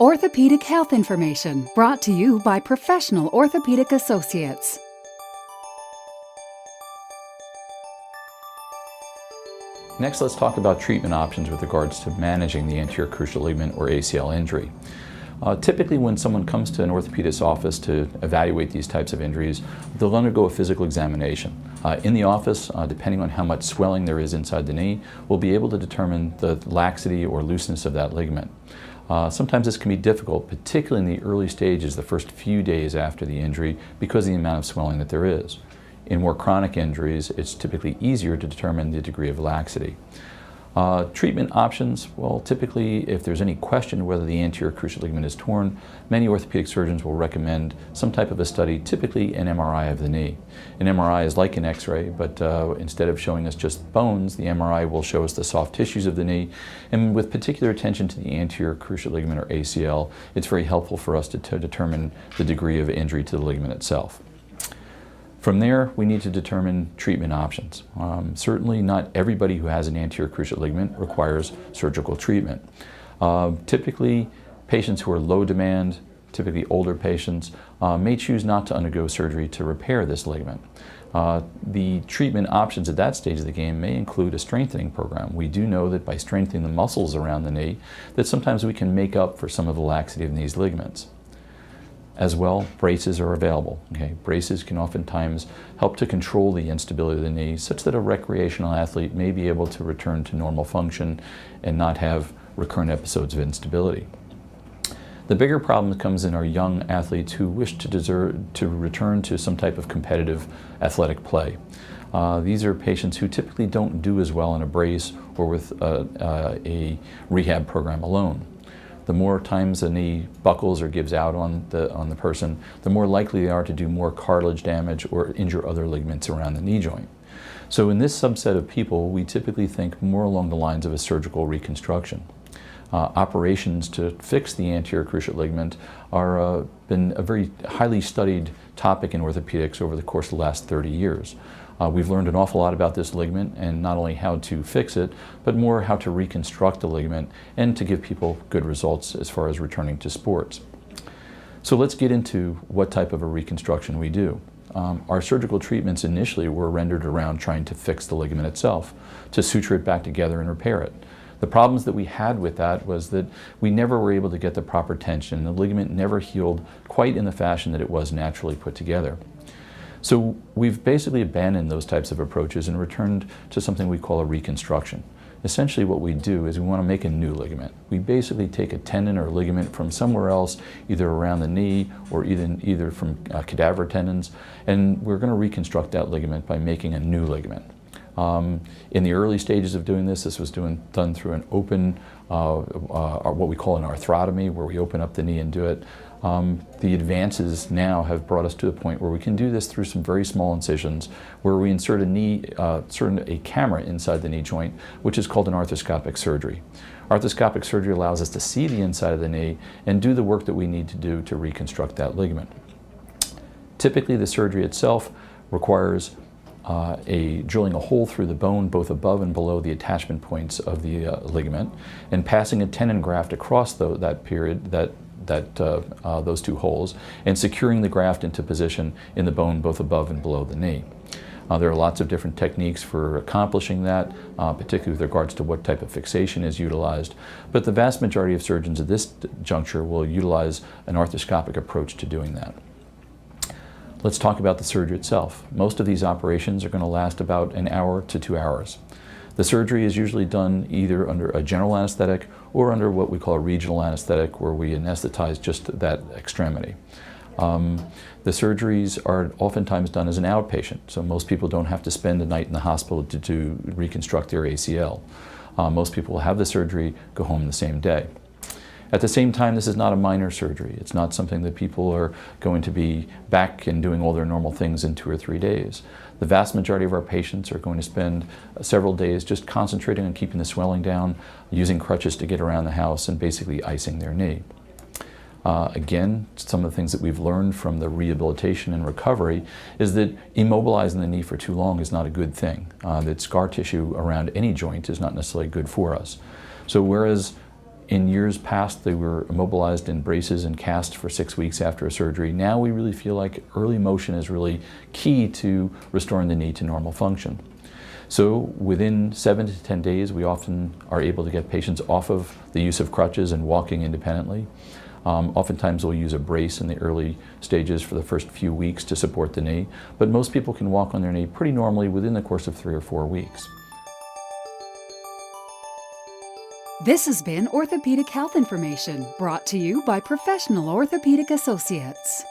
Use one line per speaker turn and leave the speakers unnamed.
Orthopedic health information brought to you by Professional Orthopedic Associates.
Next, let's talk about treatment options with regards to managing the anterior cruciate ligament or ACL injury. Typically, when someone comes to an orthopedist's office to evaluate these types of injuries, they'll undergo a physical examination. In the office, depending on how much swelling there is inside the knee, we'll be able to determine the laxity or looseness of that ligament. Sometimes this can be difficult, particularly in the early stages, the first few days after the injury, because of the amount of swelling that there is. In more chronic injuries, it's typically easier to determine the degree of laxity. Treatment options, well, typically if there's any question whether the anterior cruciate ligament is torn, many orthopedic surgeons will recommend some type of a study, typically an MRI of the knee. An MRI is like an X-ray, but instead of showing us just bones, the MRI will show us the soft tissues of the knee, and with particular attention to the anterior cruciate ligament or ACL, it's very helpful for us to determine the degree of injury to the ligament itself. From there, we need to determine treatment options. Certainly not everybody who has an anterior cruciate ligament requires surgical treatment. Typically, patients who are low demand, typically older patients, may choose not to undergo surgery to repair this ligament. The treatment options at that stage of the game may include a strengthening program. We do know that by strengthening the muscles around the knee, that sometimes we can make up for some of the laxity of these ligaments. As well, braces are available. Okay? Braces can oftentimes help to control the instability of the knee such that a recreational athlete may be able to return to normal function and not have recurrent episodes of instability. The bigger problem comes in our young athletes who wish to return to some type of competitive athletic play. These are patients who typically don't do as well in a brace or with a rehab program alone. The more times the knee buckles or gives out on the person, the more likely they are to do more cartilage damage or injure other ligaments around the knee joint. So in this subset of people, we typically think more along the lines of a surgical reconstruction. Operations to fix the anterior cruciate ligament are been a very highly studied topic in orthopedics over the course of the last 30 years. We've learned an awful lot about this ligament and not only how to fix it, but more how to reconstruct the ligament and to give people good results as far as returning to sports. So let's get into what type of a reconstruction we do. Our surgical treatments initially were rendered around trying to fix the ligament itself, to suture it back together and repair it. The problems that we had with that was that we never were able to get the proper tension. The ligament never healed quite in the fashion that it was naturally put together. So we've basically abandoned those types of approaches and returned to something we call a reconstruction. Essentially what we do is we want to make a new ligament. We basically take a tendon or ligament from somewhere else, either around the knee or either from cadaver tendons, and we're going to reconstruct that ligament by making a new ligament. In the early stages of doing this was done through an open, what we call an arthrotomy, where we open up the knee and do it. The advances now have brought us to the point where we can do this through some very small incisions, where we insert a camera inside the knee joint, which is called an arthroscopic surgery. Arthroscopic surgery allows us to see the inside of the knee and do the work that we need to do to reconstruct that ligament. Typically, the surgery itself requires drilling a hole through the bone both above and below the attachment points of the ligament, and passing a tendon graft across those two holes, and securing the graft into position in the bone both above and below the knee. There are lots of different techniques for accomplishing that, particularly with regards to what type of fixation is utilized, but the vast majority of surgeons at this juncture will utilize an arthroscopic approach to doing that. Let's talk about the surgery itself. Most of these operations are going to last about an hour to 2 hours. The surgery is usually done either under a general anesthetic or under what we call a regional anesthetic, where we anesthetize just that extremity. The surgeries are oftentimes done as an outpatient, so most people don't have to spend a night in the hospital to reconstruct their ACL. Most people will have the surgery, go home the same day. At the same time, this is not a minor surgery. It's not something that people are going to be back and doing all their normal things in 2 or 3 days. The vast majority of our patients are going to spend several days just concentrating on keeping the swelling down, using crutches to get around the house, and basically icing their knee. Again, some of the things that we've learned from the rehabilitation and recovery is that immobilizing the knee for too long is not a good thing. That scar tissue around any joint is not necessarily good for us. So whereas In years past, they were immobilized in braces and casts for 6 weeks after a surgery. Now we really feel like early motion is really key to restoring the knee to normal function. So within 7 to 10 days, we often are able to get patients off of the use of crutches and walking independently. Oftentimes we'll use a brace in the early stages for the first few weeks to support the knee, but most people can walk on their knee pretty normally within the course of 3 or 4 weeks.
This has been Orthopedic Health Information, brought to you by Professional Orthopedic Associates.